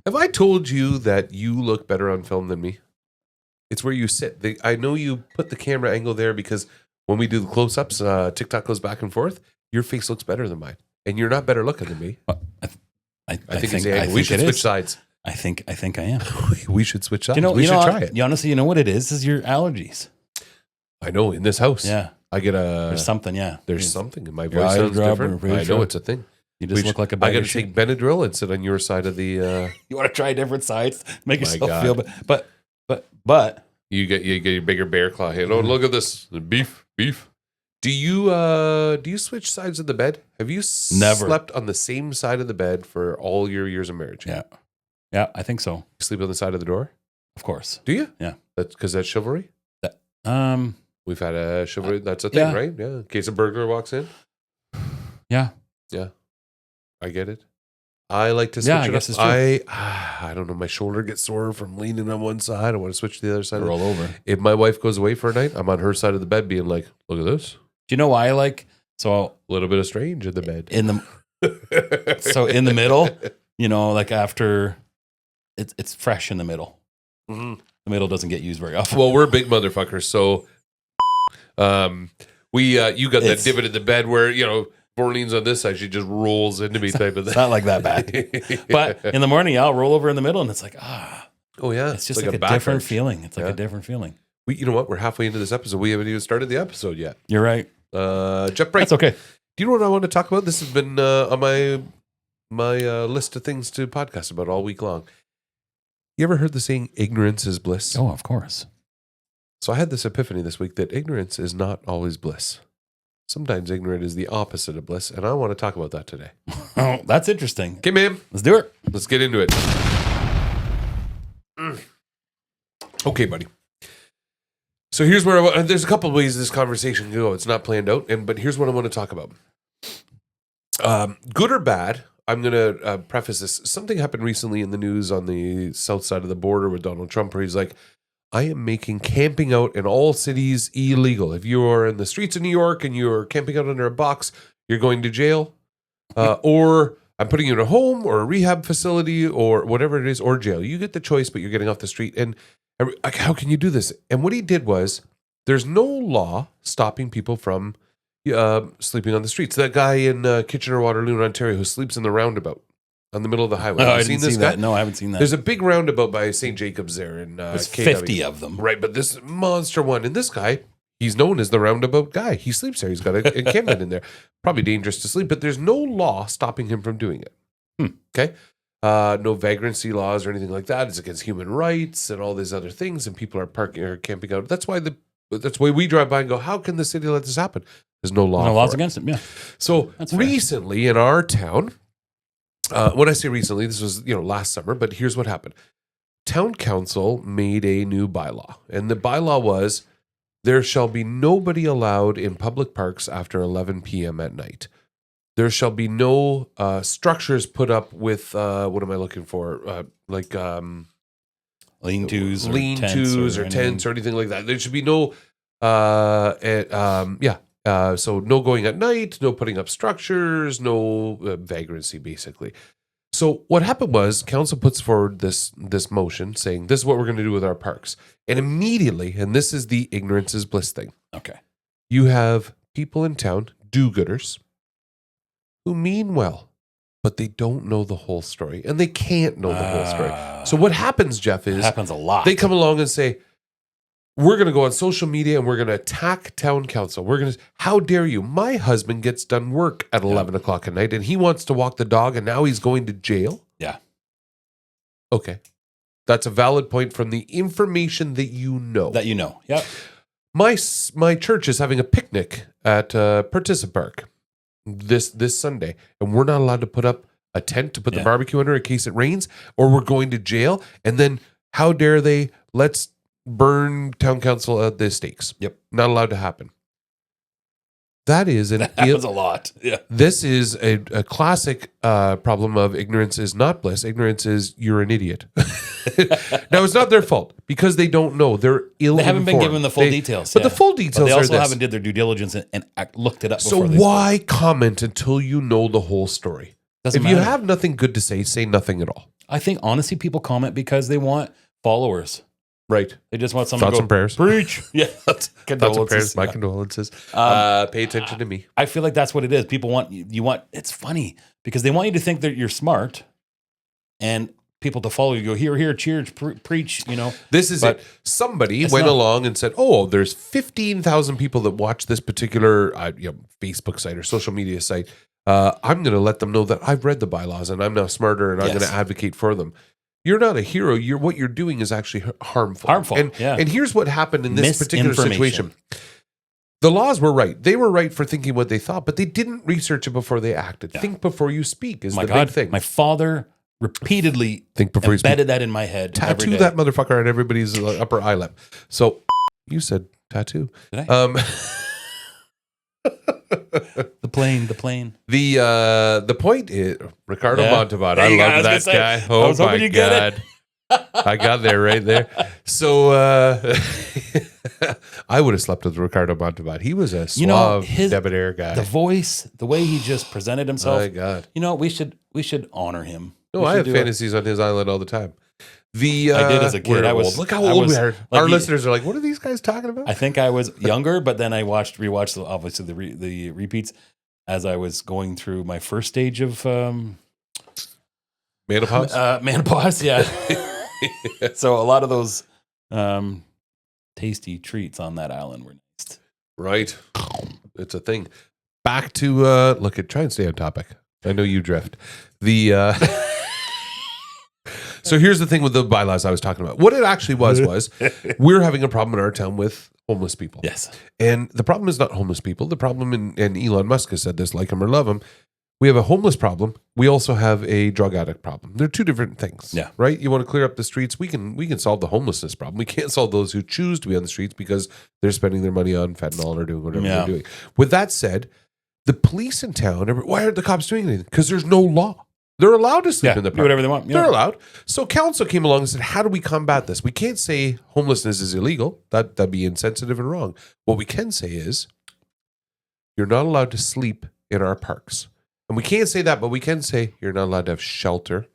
Have I told you that you look better on film than me? It's where you sit. I know you put the camera angle there because when we do the close-ups, TikTok goes back and forth. Your face looks better than mine, and you're not better looking than me. I think it's the angle. We should switch sides. I think I am. We should switch sides. We should try it. Honestly, you know what it is your allergies. I know, in this house. Yeah. I get There's something, There's something in my voice sounds different. I know it's a thing. You just look like a bag I got to take Benadryl and sit on your side of the... You want to try different sides? Make yourself feel better. But... You get your bigger bear claw here. Oh, look at this. Beef. Do you switch sides of the bed? Have you Never slept on the same side of the bed for all your years of marriage? Yeah, I think so. You sleep on the side of the door? Of course. Do you? Yeah. That's because that's chivalry? We've had a chivalry. That's a thing, right? Yeah. In case a burglar walks in? Yeah. Yeah. I get it. I like to switch it guess up. It's true. I don't know. My shoulder gets sore from leaning on one side. I want to switch to the other side. Roll over. If my wife goes away for a night, I'm on her side of the bed being like, look at this. Do you know why I like... So a little bit of strange in the bed. In the middle, like after... It's fresh in the middle. Mm-hmm. The middle doesn't get used very often. Well, we're big motherfuckers, so you got that divot in the bed where Borlene's on this side, she just rolls into me type of thing. It's not like that bad. But in the morning, I'll roll over in the middle, and it's like oh yeah, it's just like a different feeling. It's like a different feeling. You know what? We're halfway into this episode. We haven't even started the episode yet. You're right. Jeff Bright. That's okay. Do you know what I want to talk about? This has been on my list of things to podcast about all week long. You ever heard the saying, ignorance is bliss? Oh, of course. So I had this epiphany this week that ignorance is not always bliss. Sometimes ignorant is the opposite of bliss, and I want to talk about that today. Oh, that's interesting. Okay, ma'am. Let's do it. Let's get into it. Okay, buddy. So here's where there's a couple of ways this conversation can go. It's not planned out, but here's what I want to talk about. Good or bad, I'm going to preface this. Something happened recently in the news on the south side of the border with Donald Trump, where he's like, I am making camping out in all cities illegal. If you are in the streets of New York and you're camping out under a box, you're going to jail. Or I'm putting you in a home or a rehab facility or whatever it is, or jail. You get the choice, but you're getting off the street. And how can you do this? And what he did was, there's no law stopping people from sleeping on the streets. That guy in Kitchener-Waterloo, Ontario, who sleeps in the roundabout on the middle of the highway. I didn't see that. No, I haven't seen that. There's a big roundabout by St. Jacobs there in There's KW. 50 of them. Right, but this monster one, and this guy, he's known as the roundabout guy. He sleeps there. He's got a encampment in there. Probably dangerous to sleep, but there's no law stopping him from doing it. Okay? No vagrancy laws or anything like that. It's against human rights and all these other things, and people are parking or camping out. That's why we drive by and go, how can the city let this happen? There's no law. No laws against it, yeah. So recently in our town, when I say recently, this was last summer, but here's what happened. Town council made a new bylaw, and the bylaw was there shall be nobody allowed in public parks after 11 p.m. at night. There shall be no structures put up with what am I looking for? Lean-tos or tents or anything like that. There should be no so no going at night, no putting up structures, no vagrancy, basically. So what happened was council puts forward this motion saying this is what we're going to do with our parks. And immediately, and this is the ignorance is bliss thing. Okay. You have people in town, do-gooders, who mean well, but they don't know the whole story. And they can't know the whole story. So what happens, Jeff, is... It happens a lot. They come along and say, we're going to go on social media and we're going to attack town council. We're going to, how dare you? My husband gets done work at 11 o'clock at night and he wants to walk the dog and now he's going to jail? Yeah. Okay. That's a valid point from the information that you know. Yep. My church is having a picnic at Participa Park this Sunday, and we're not allowed to put up a tent to put the barbecue under in case it rains, or we're going to jail. And then how dare they? Let's burn town council at the stakes. Yep. Not allowed to happen. That happens a lot. Yeah. This is a classic problem of ignorance is not bliss. Ignorance is you're an idiot. Now, it's not their fault because they don't know. They're ill-informed. They haven't been given the full details. But the full details they also are this. haven't did their due diligence and looked it up So before why comment until you know the whole story? Doesn't If matter. you have nothing good to say nothing at all. I think honestly, people comment because they want followers. Right. They just want someone Thoughts to and prayers. preach. Yeah. Thoughts and prayers. My condolences. Pay attention to me. I feel like that's what it is. People want you want. It's funny because they want you to think that you're smart, and people to follow you. Go here, cheers, preach. This is But it. Somebody it's went not. along and said, "Oh, there's 15,000 people that watch this particular Facebook site or social media site. I'm going to let them know that I've read the bylaws and I'm now smarter and I'm Yes. going to advocate for them." You're not a hero. What you're doing is actually harmful. Harmful, yeah. And here's what happened in this particular Misinformation. situation. The laws were right. They were right for thinking what they thought, but they didn't research it before they acted. Yeah. Think before you speak is My the God, big thing. my father repeatedly Think before you speak. embedded that in my head. every Tattoo day. that motherfucker on everybody's upper eye lip. So you said tattoo. Did I? The plane. The point is Ricardo Yeah. Montalban. There I you go. I love was that gonna say, guy. I Oh was my hoping you'd get god. it. I got there right there. So I would have slept with Ricardo Montalban. He was a suave, debonair guy. The voice, the way he just presented himself. My God. We should honor him. No, We I should have do fantasies on his island all the time. I did as a kid. we're I was- old. Look how I old was- we are. like Our he- listeners are like, "What are these guys talking about?" I think I was younger, but then I rewatched obviously the repeats as I was going through my first stage of Menopause. menopause. Yeah. So a lot of those tasty treats on that island were nice. Right. It's a thing. Back to try and stay on topic. I know you drift. So here's the thing with the bylaws I was talking about. What it actually was we're having a problem in our town with homeless people. Yes. And the problem is not homeless people. The problem, and Elon Musk has said this, like him or love him, we have a homeless problem. We also have a drug addict problem. They're two different things. Yeah. Right? You want to clear up the streets. We can solve the homelessness problem. We can't solve those who choose to be on the streets because they're spending their money on fentanyl or doing whatever they're doing. With that said, the police in town, why aren't the cops doing anything? Because there's no law. They're allowed to sleep in the park. Do whatever they want. They're allowed. So council came along and said, how do we combat this? We can't say homelessness is illegal. That'd be insensitive and wrong. What we can say is you're not allowed to sleep in our parks. And we can't say that, but we can say you're not allowed to have shelter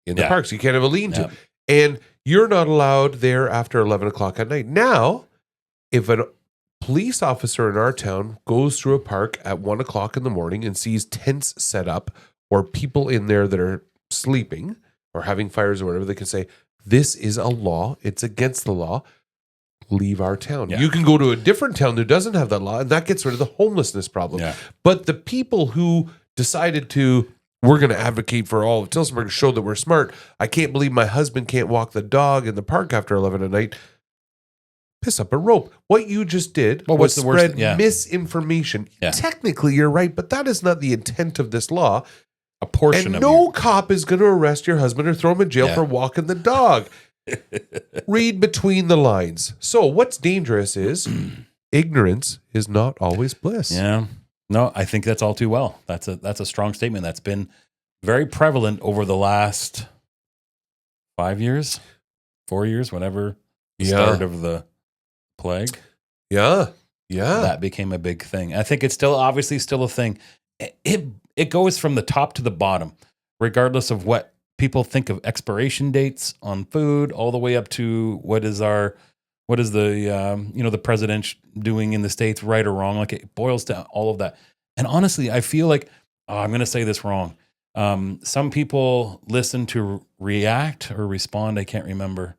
in the parks. You can't have a lean-to. Yeah. And you're not allowed there after 11 o'clock at night. Now, if a police officer in our town goes through a park at 1 o'clock in the morning and sees tents set up or people in there that are sleeping or having fires or whatever, they can say, this is a law. It's against the law. Leave our town. Yeah. You can go to a different town that doesn't have that law, and that gets rid of the homelessness problem. Yeah. But the people who decided we're going to advocate for all of Tillsonburg to show that we're smart. I can't believe my husband can't walk the dog in the park after 11 at night. Piss up a rope. What you just did was what's the worst? spread misinformation. Yeah. Technically, you're right, but that is not the intent of this law. A portion And of no cop is going to arrest your husband or throw him in jail Yeah. for walking the dog. Read between the lines. So what's dangerous is ignorance is not always bliss. Yeah. No, I think that's all too well. That's a strong statement that's been very prevalent over the last 5 years, 4 years, whenever the start of the plague. Yeah. Yeah. That became a big thing. I think it's obviously still a thing. It goes from the top to the bottom, regardless of what people think of expiration dates on food, all the way up to what is the the president doing in the States, right or wrong. Like it boils down all of that. And honestly, I feel like I'm going to say this wrong. Some people listen to react or respond. I can't remember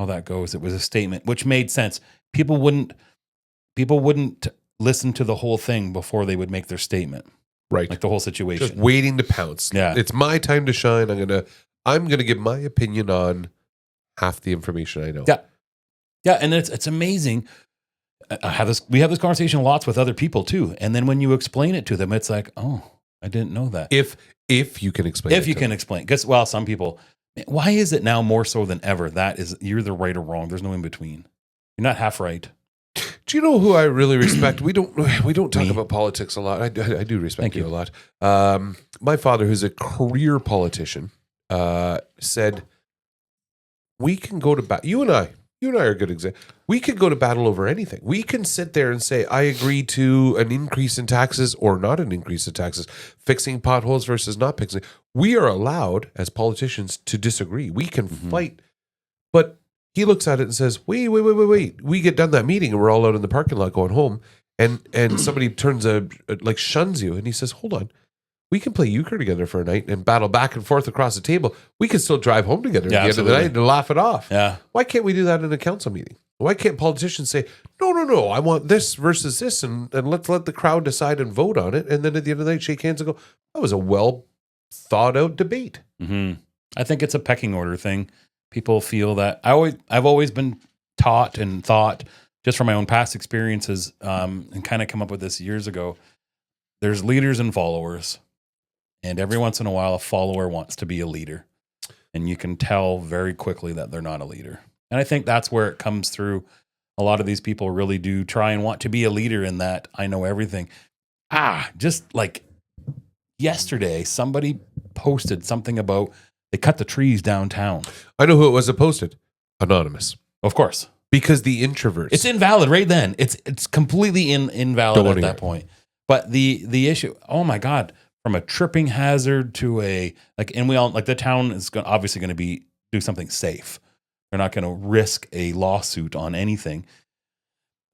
how that goes. It was a statement which made sense. People wouldn't listen to the whole thing before they would make their statement. Right. Like the whole situation. Just waiting to pounce. Yeah. It's my time to shine. I'm gonna give my opinion on half the information I know. Yeah. Yeah, and it's amazing. We have this conversation lots with other people too. And then when you explain it to them, it's like, oh, I didn't know that. If you can explain If you can explain. Because some people, why is it now more so than ever? You're the right or wrong. There's no in between. You're not half right. Do you know who I really respect? We don't talk about politics a lot. I do respect Thank you you. a lot. My father, who's a career politician, said, we can go to bat. You and I, You and I are a good example. We could go to battle over anything. We can sit there and say, I agree to an increase in taxes or not an increase in taxes, fixing potholes versus not fixing. We are allowed as politicians to disagree. We can fight. But he looks at it and says, wait. We get done that meeting and we're all out in the parking lot going home. And somebody shuns you. And he says, hold on. We can play euchre together for a night and battle back and forth across the table. We can still drive home together at the end of the night and laugh it off. Yeah. Why can't we do that in a council meeting? Why can't politicians say, no, I want this versus this, and let's let the crowd decide and vote on it, and then at the end of the night shake hands and go, that was a well thought out debate. Mm-hmm. I think it's a pecking order thing. People feel that I've always been taught and thought, just from my own past experiences, and kind of come up with this years ago. There's leaders and followers. And every once in a while, a follower wants to be a leader. And you can tell very quickly that they're not a leader. And I think that's where it comes through. A lot of these people really do try and want to be a leader in that I know everything. Just like yesterday, somebody posted something about they cut the trees downtown. I know who it was that posted. Anonymous. Of course. Because the introverts. It's invalid right then. It's completely invalid at that point. But the issue, oh my God, from a tripping hazard to and we all, like, the town is obviously going to do something safe. They're not going to risk a lawsuit on anything.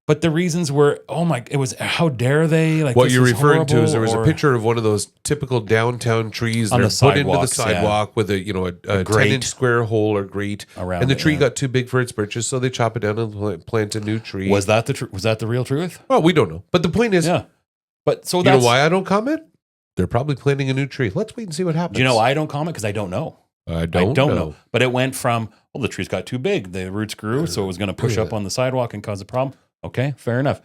But the reasons were, it was, how dare they? Like, what you're referring to is there was a picture of one of those typical downtown trees that are put into the sidewalk with a 10-inch square hole or grate around, and the tree got too big for its britches, so they chop it down and plant a new tree. Was that the real truth? Well, we don't know. But the point is, But so you know why I don't comment? They're probably planting a new tree. Let's wait and see what happens. Do you know why I don't comment? Because I don't know. I don't know. But it went from, the trees got too big. The roots grew, so it was going to push up on the sidewalk and cause a problem. Okay, fair enough.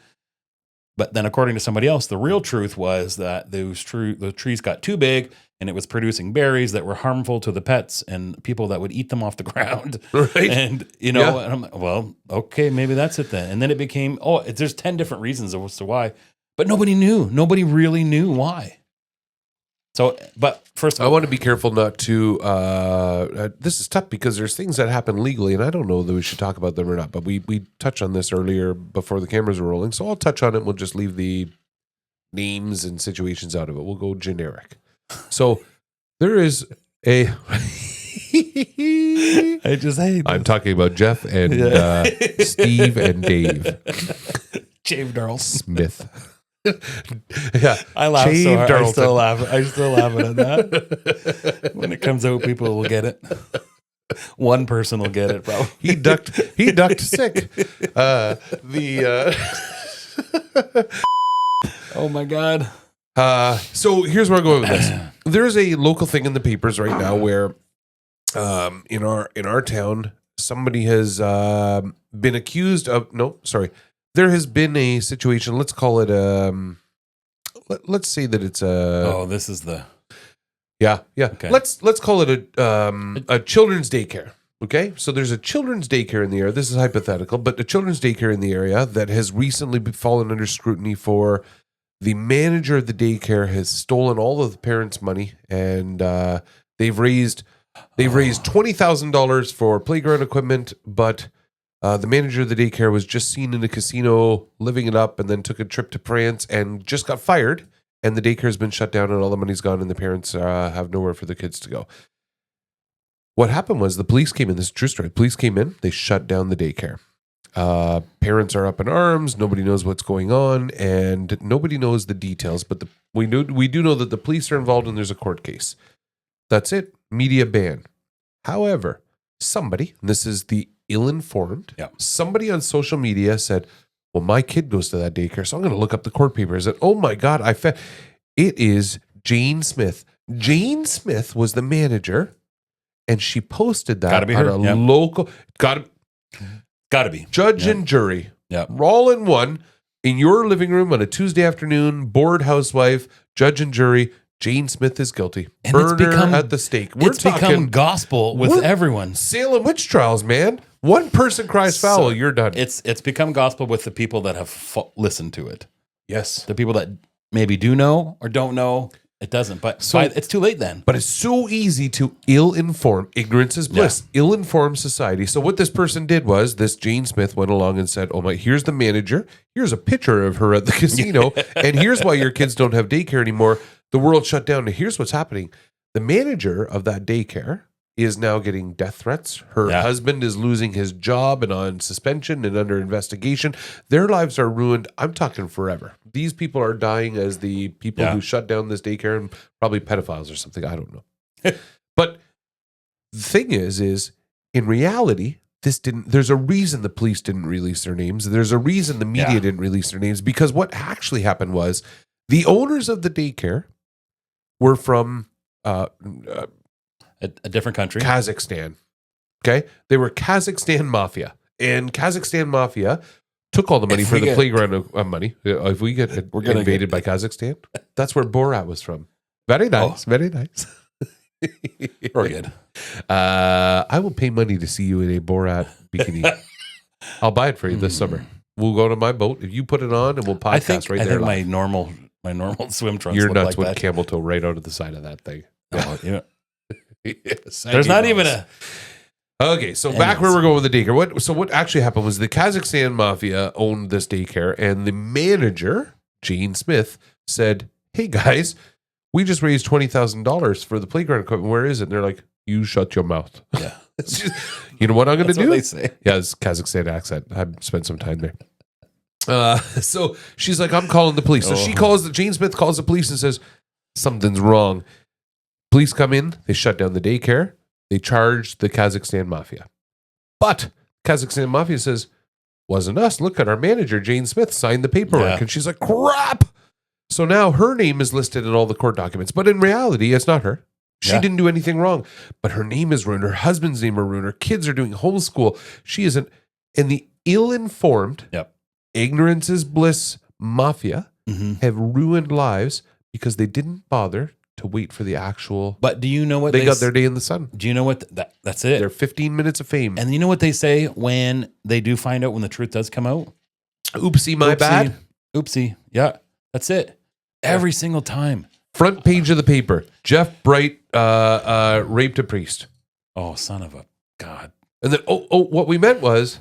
But then according to somebody else, the real truth was that the trees got too big and it was producing berries that were harmful to the pets and people that would eat them off the ground. Right. And, and I'm like, well, okay, maybe that's it then. And then it became, there's 10 different reasons as to why. But nobody knew. Nobody really knew why. So, but first of all, I want to be careful not to. This is tough because there's things that happen legally, and I don't know that we should talk about them or not. But we touched on this earlier before the cameras were rolling, so I'll touch on it. We'll just leave the names and situations out of it. We'll go generic. So there is a. I just hate. I'm talking about Jeff and Steve and Dave. Shaved Earl Smith. Yeah, I laugh so hard. I still laugh at that. When it comes out, people will get it. One person will get it, probably. He ducked sick. Oh my God. So here's where I'm going with this. There's a local thing in the papers right now where, in our town, somebody has been accused of. No, sorry. There has been a situation. Let's call it. Let's say that it's a. This is the. Yeah. Okay. Let's call it a children's daycare. Okay, so there's a children's daycare in the area. This is hypothetical, but a children's daycare in the area that has recently fallen under scrutiny for the manager of the daycare has stolen all of the parents' money, and they've raised $20,000 for playground equipment, but. The manager of the daycare was just seen in a casino living it up and then took a trip to France and just got fired. And the daycare has been shut down and all the money's gone and the parents have nowhere for the kids to go. What happened was the police came in. This is a true story. Police came in. They shut down the daycare. Parents are up in arms. Nobody knows what's going on and nobody knows the details. But we do know that the police are involved and there's a court case. That's it. Media ban. However, somebody, and this is the ill-informed. Yeah. Somebody on social media said, well, my kid goes to that daycare, so I'm going to look up the court papers. And oh my God, it is Jane Smith. Jane Smith was the manager, and she posted that on a local. Gotta be. Judge and jury. Yeah. All in one, in your living room on a Tuesday afternoon, bored housewife, judge and jury. Jane Smith is guilty. And Burn her at the stake. It's become gospel with everyone. Salem witch trials, man. One person cries foul, you're done. It's become gospel with the people that have listened to it. Yes. The people that maybe do know or don't know. It doesn't. But So- it's too late then. But it's so easy to ill-inform. Ignorance is bliss. Ill-informed society. So what this person did was, this Jane Smith went along and said, oh my, here's the manager. Here's a picture of her at the casino. And here's why your kids don't have daycare anymore. The world shut down. And here's what's happening. The manager of that daycare is now getting death threats. Her husband is losing his job and on suspension and under investigation. Their lives are ruined. I'm talking forever. These people are dying as the people who shut down this daycare, and probably pedophiles or something. I don't know. But the thing is in reality, there's a reason the police didn't release their names. There's a reason the media didn't release their names, because what actually happened was the owners of the daycare were from A different country. Kazakhstan. Okay? They were Kazakhstan mafia. And Kazakhstan mafia took all the money for the playground money. If we get invaded by Kazakhstan, that's where Borat was from. Very nice. Very nice. We're good. I will pay money to see you in a Borat bikini. I'll buy it for you this summer. We'll go to my boat. If you put it on, and we'll podcast right there. I think my normal swim trunks. Your look nuts like would that. camel toe right out of the side of that thing. Oh, yeah. Yes, There's not even a. Okay, so back where we're going with the daycare. What actually happened was the Kazakhstan mafia owned this daycare, and the manager, Jane Smith, said, hey guys, we just raised $20,000 for the playground equipment. Where is it? And they're like, you shut your mouth. Yeah. You know what I'm going to do? What they say. Yeah, it's Kazakhstan accent. I've spent some time there. So she's like, I'm calling the police. So Jane Smith calls the police and says, something's wrong. Police come in, they shut down the daycare, they charge the Kazakhstan mafia. But Kazakhstan mafia says, wasn't us. Look at our manager, Jane Smith, signed the paperwork. Yeah. And she's like, crap. So now her name is listed in all the court documents. But in reality, it's not her. She didn't do anything wrong. But her name is ruined. Her husband's name is ruined. Her kids are doing homeschool. She isn't. And the ill-informed, ignorance is bliss mafia have ruined lives because they didn't bother to wait for the actual. But do you know what they got their day in the sun? Do you know what that's it? They're 15 minutes of fame. And you know what they say when they do find out, when the truth does come out? Oopsie, my bad. Oopsie. Yeah, that's it. Every single time. Front page of the paper. Jeff Bright raped a priest. Oh, son of a God. And then, what we meant was.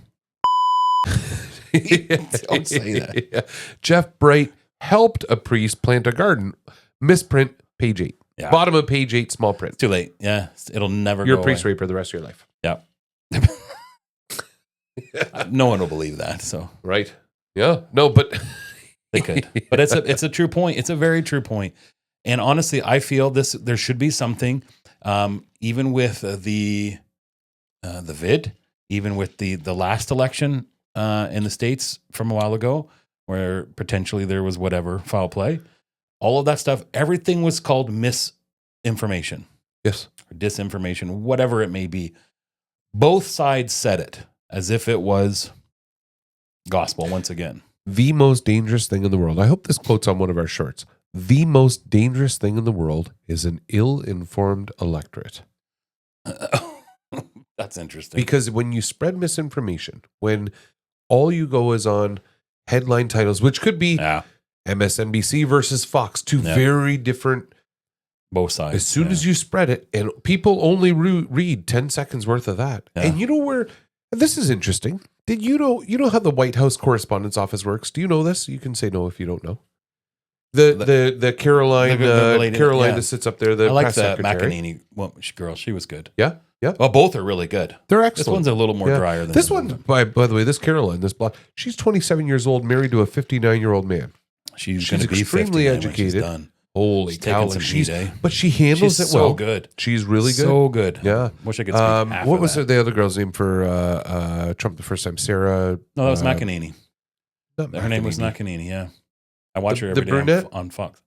Don't say that. Yeah. Jeff Bright helped a priest plant a garden. Misprint, page 8. Yeah. Bottom of page 8, small print. Too late. Yeah, it'll never You're go a priest away. raper the rest of your life. Yeah. No one will believe that. So Right. Yeah. No, but they could. But it's a true point. It's a very true point. And honestly, I feel there should be something, even with the vid, even with the last election in the States from a while ago, where potentially there was whatever foul play, all of that stuff. Everything was called misinformation. Yes. Or disinformation, whatever it may be. Both sides said it as if it was gospel once again. The most dangerous thing in the world. I hope this quote's on one of our shorts. The most dangerous thing in the world is an ill-informed electorate. That's interesting. Because when you spread misinformation, when all you go is on headline titles, which could be MSNBC versus Fox, two very different. Both sides. As soon as you spread it, and people only read 10 seconds worth of that. Yeah. And you know where, this is interesting. Did you know how the White House Correspondence Office works? Do you know this? You can say no if you don't know. The Caroline, Caroline that sits up there, the I like press the secretary. McEnany girl. She was good. Yeah. Yeah. Well, both are really good. They're excellent. This one's a little more drier than this one. By the way, this Caroline, this blonde, she's 27 years old, married to a 59-year-old man. She's going to be extremely educated. Done. Holy she's cow! Some She's, heat, eh? but she handles she's it well. So good. She's really good. So good. Yeah. Wish I could. Speak half what of was that. the other girl's name for Trump the first time? Sarah. No, that was McEnany. Not Her name was McEnany. Yeah, I watch her every day brunette? on Fox.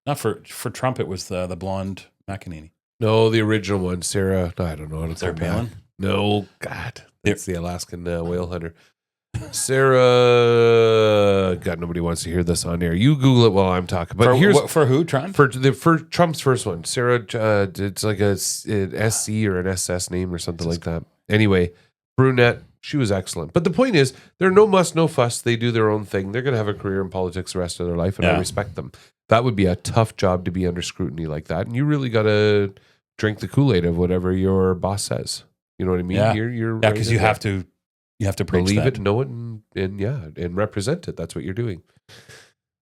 Not for Trump. It was the blonde McEnany. No, the original one, Sarah. I don't know. Sarah Palin. No, God, it's the Alaskan whale hunter. Sarah. God, nobody wants to hear this on air. You Google it while I'm talking. But for who? Trump? For Trump's first one, Sarah. It's like an SC or an SS name or something like that. Anyway, brunette, She was excellent. But the point is, they're no muss, no fuss. They do their own thing. They're going to have a career in politics the rest of their life, and I respect them. That would be a tough job to be under scrutiny like that. And you really got to drink the Kool-Aid of whatever your boss says. You know what I mean? Yeah. You're Yeah, because you have to preach believe that. it, know it, and represent it. That's what you're doing.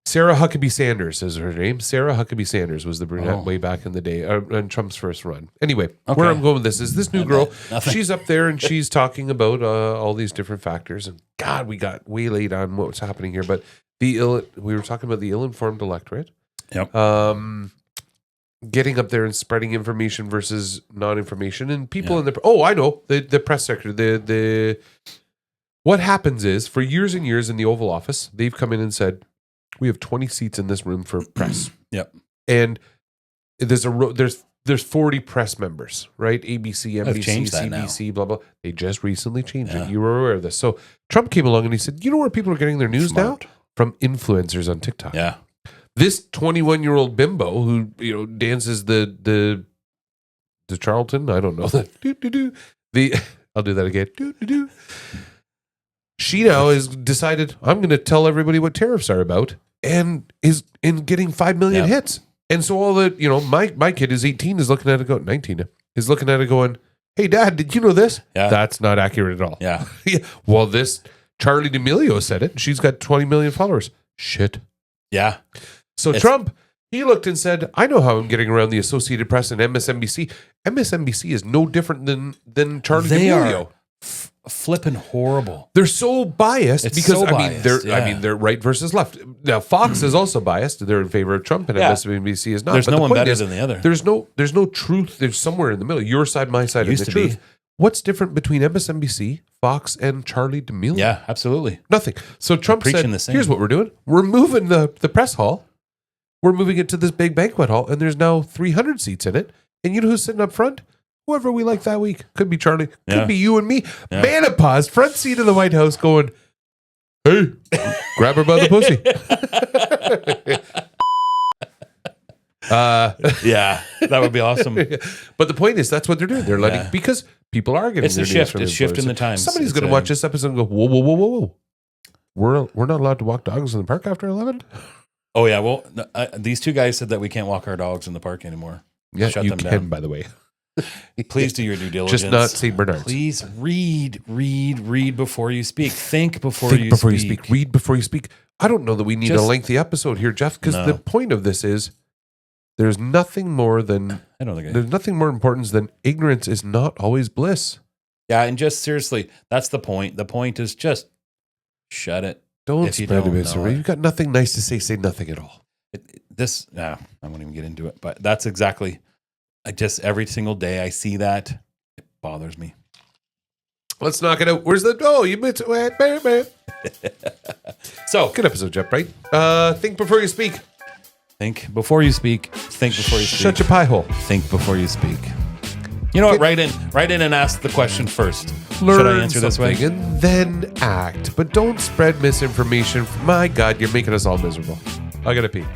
Sarah Huckabee Sanders is her name. Sarah Huckabee Sanders was the brunette way back in the day, in Trump's first run. Anyway, where I'm going with this is this new girl. She's up there and she's talking about all these different factors. And God, we got way late on what's happening here. But we were talking about the ill-informed electorate. Yep. Getting up there and spreading information versus non-information, and people in the I know the press secretary. What happens is for years and years in the Oval Office, they've come in and said, we have 20 seats in this room for press. Yep. And there's 40 press members, right? ABC, NBC, CBC, blah, blah. They just recently changed it. You were aware of this. So Trump came along and he said, you know where people are getting their news now? From influencers on TikTok. Yeah. This 21-year-old bimbo who, dances the Charlton, I don't know that. I'll do that again. She now has decided, I'm going to tell everybody what tariffs are about, and is in getting 5 million hits. And so all the, my kid is 18, is looking at it going, 19, is looking at it going, hey, Dad, did you know this? Yeah. That's not accurate at all. Yeah. Well, this Charlie D'Amelio said it. She's got 20 million followers. Shit. Yeah. So Trump, he looked and said, I know how I'm getting around the Associated Press and MSNBC. MSNBC is no different than Charlie D'Amelio. Flipping horrible. They're so biased because so biased, they're right versus left. Now Fox is also biased. They're in favor of Trump, and MSNBC is not. There's but no the one point better is, than the other. There's no truth. There's somewhere in the middle. Your side, my side, and the truth. What's different between MSNBC, Fox, and Charlie D'Amelio? Yeah, absolutely. Nothing. So Trump said, here's what we're doing. We're moving the press hall. We're moving it to this big banquet hall, and there's now 300 seats in it. And you know who's sitting up front? Whoever we like that week. Could be Charlie. Could be you and me. Yeah. Manopaused, front seat of the White House going, hey, grab her by the pussy. Yeah, that would be awesome. But the point is, that's what they're doing. They're letting, because people are getting their shift. It's shift in the times. Somebody's going to watch this episode and go, whoa. We're not allowed to walk dogs in the park after 11? Oh, yeah. Well, these two guys said that we can't walk our dogs in the park anymore. Yeah, you can, down. By the way. Please do your due diligence. Just not St. Bernard's. Please read before you speak. Think before you speak. Read before you speak. I don't know that we need a lengthy episode here, Jeff, because the point of this is there's nothing more than there's nothing more important than ignorance is not always bliss. Yeah, and just seriously, that's the point. The point is just shut it. Don't spread a misery. You've got nothing nice to say nothing at all. I won't even get into it, but that's exactly. Every single day I see that, it bothers me. Let's knock it out. Where's the you missed it. So good episode, Jeff, right? Think before you speak. Think before you speak. Think before you speak. Shut your pie hole. Think before you speak. You know what? Write in and ask the question first. Learn Should I answer this way? And then act. But don't spread misinformation. My God, you're making us all miserable. I gotta pee.